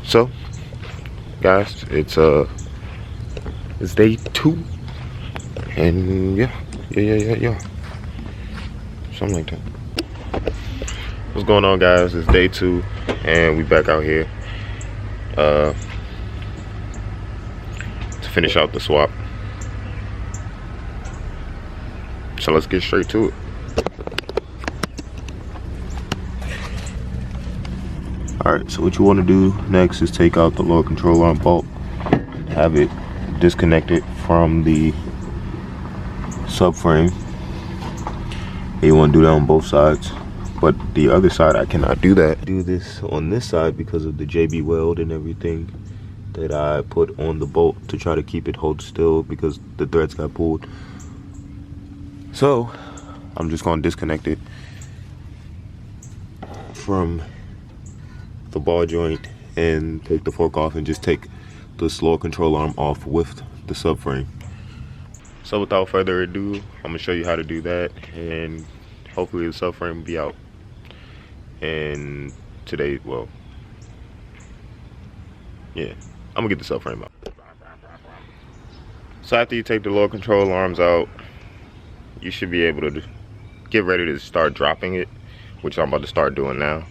So, guys, it's day 2, and yeah, something like that. What's going on, guys? It's day 2, and we back out here to finish out the swap. So let's get straight to it. Alright, so what you want to do next is take out the lower control arm bolt, have it disconnected from the subframe. You want to do that on both sides, but the other side I cannot do that. Do this on this side because of the JB weld and everything that I put on the bolt to try to keep it hold still because the threads got pulled. So I'm just going to disconnect it from the ball joint and take the fork off and just take this lower control arm off with the subframe. So without further ado, I'm gonna show you how to do that, and hopefully the subframe will be out. And today, well, yeah, I'm gonna get the subframe out. So after you take the lower control arms out, you should be able to get ready to start dropping it, which I'm about to start doing now.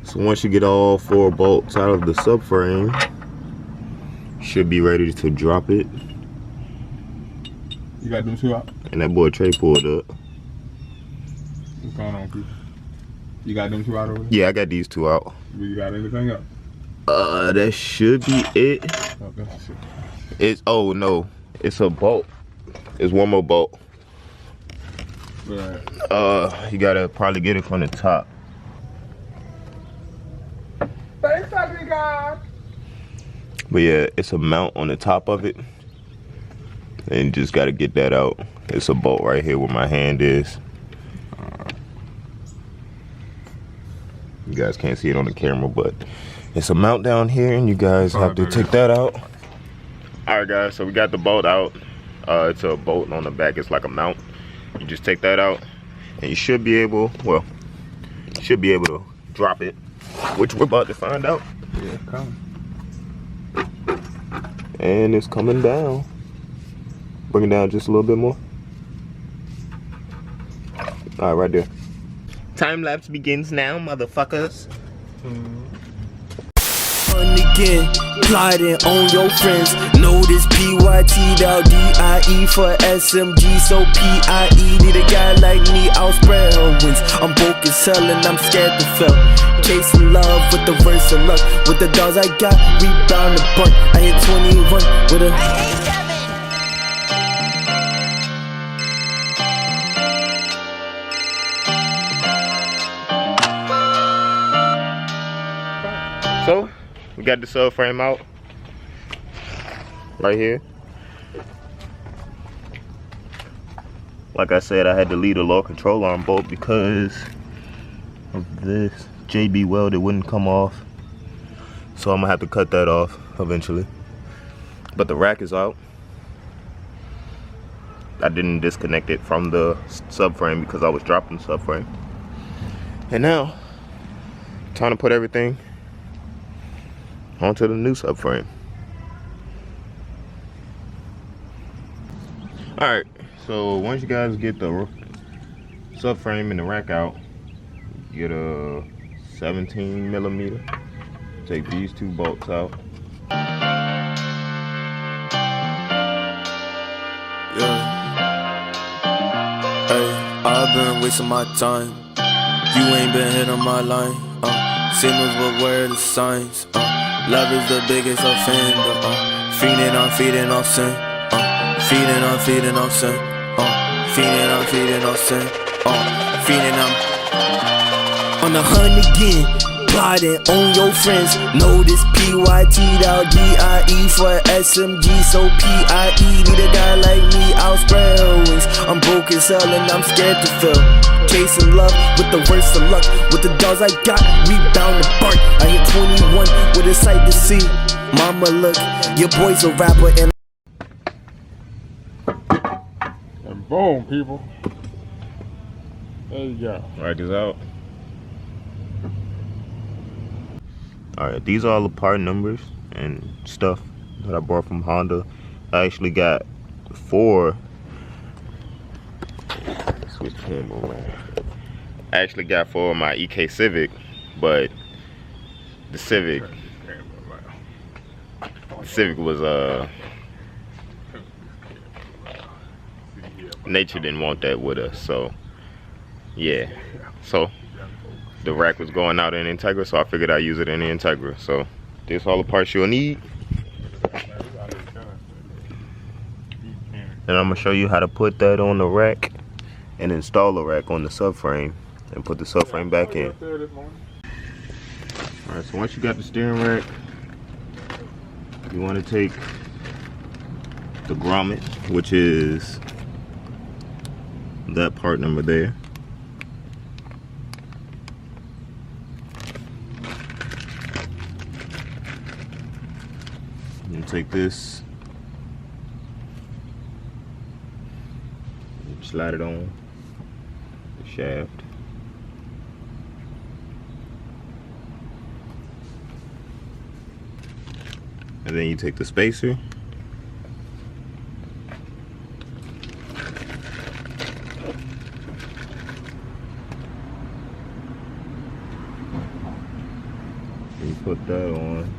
So once you get all 4 bolts out of the subframe, you should be ready to drop it. You got them 2 out? And that boy Trey pulled up. What's going on, people? You got them 2 out over there? Yeah, I got these 2 out. You got anything else? That should be it. Oh, that's shit. It's, oh no, it's a bolt. It's one more bolt. Right. You gotta probably get it from the top. Thanks, ugly guy. But yeah, it's a mount on the top of it, and just gotta get that out. It's a bolt right here where my hand is. You guys can't see it on the camera, but it's a mount down here, and you guys have to take that out. All right, guys, so we got the bolt out. It's a bolt on the back. It's like a mount. You just take that out, and you should be able, well, you should be able to drop it, which we're about to find out. Yeah, it's coming. And it's coming down. Bring it down just a little bit more. All right, right there. Time lapse begins now, motherfuckers. Again, plotting on your friends. Notice PYT-DIE for SMG, so PIE. Need a guy like me, I'll spread her wings. I'm broke as hell and I'm scared to fail. Chasing love with the verse of luck. With the dogs I got, rebound the buck. I hit 21 with a. So, we got the subframe out right here. Like I said, I had to leave the lower control arm bolt because of this JB weld. It wouldn't come off, so I'm gonna have to cut that off eventually. But the rack is out. I didn't disconnect it from the subframe because I was dropping the subframe. And now, time to put everything onto the new subframe. Alright, so once you guys get the subframe and the rack out, get a 17mm. Take these 2 bolts out. Yeah. Hey, I've been wasting my time. You ain't been hitting my line. Signals, but where are the signs? Love is the biggest offender. Feeding off sin. Feeding off sin. Feeding off sin. Feeding on the hunt again. Plotting on your friends. Notice PYT-DIE for SMG, so PIE. Need a guy like me, I'll spread her wings. I'm broke as hell and I'm scared to fail. Chasing love with the worst of luck. With the dogs I got, rebound the bark. I hit 21 with a sight to see. Mama, look, your boy's a rapper and boom, people. There you go. Right this out. All right, these are all the part numbers and stuff that I bought from Honda. I actually got 4. Switch camera around. I actually got 4 of my EK Civic, but the Civic was nature didn't want that with us, so yeah. So the rack was going out in Integra, so I figured I'd use it in the Integra. So this all the parts you'll need, and I'm gonna show you how to put that on the rack and install the rack on the subframe and put the subframe back in. Alright, so once you got the steering rack, you want to take the grommet, which is that part number there. You take this, slide it on the shaft. And then you take the spacer, and you put that on.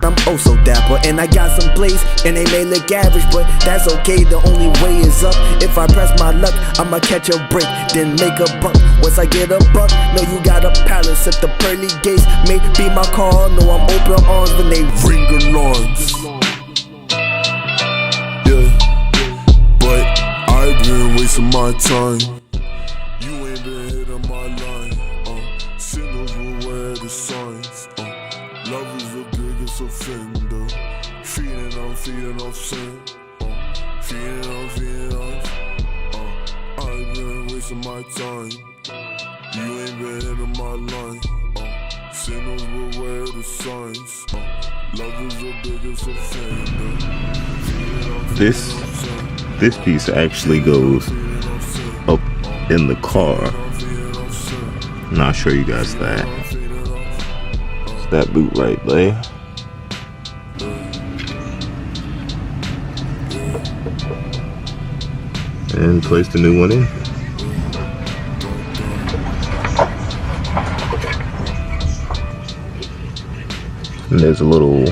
I'm oh so dapper, and I got some plays, and they may look average, but that's okay, the only way is up. If I press my luck, I'ma catch a break, then make a buck. Once I get a buck, know you got a palace at the pearly gates. May be my call, know I'm open arms when they ring alarms. Yeah, but I've been wasting my time. You ain't been hitting my line. Signals will wear the signs. Love is the biggest offender. Feeding off sin. Feeding off. I've been wasting my time. You ain't been hitting my line. Signals will wear the signs. Love is the biggest offender. This piece actually goes up in the car. And I'll show you guys that. It's that boot right there. And place the new one in. And there's a little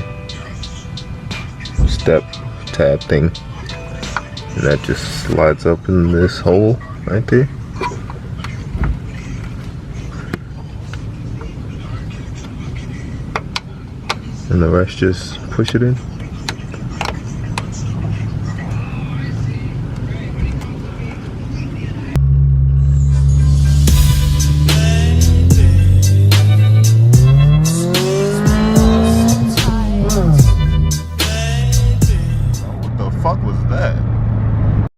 step tab thing. And that just slides up in this hole right there. And the rest just push it in.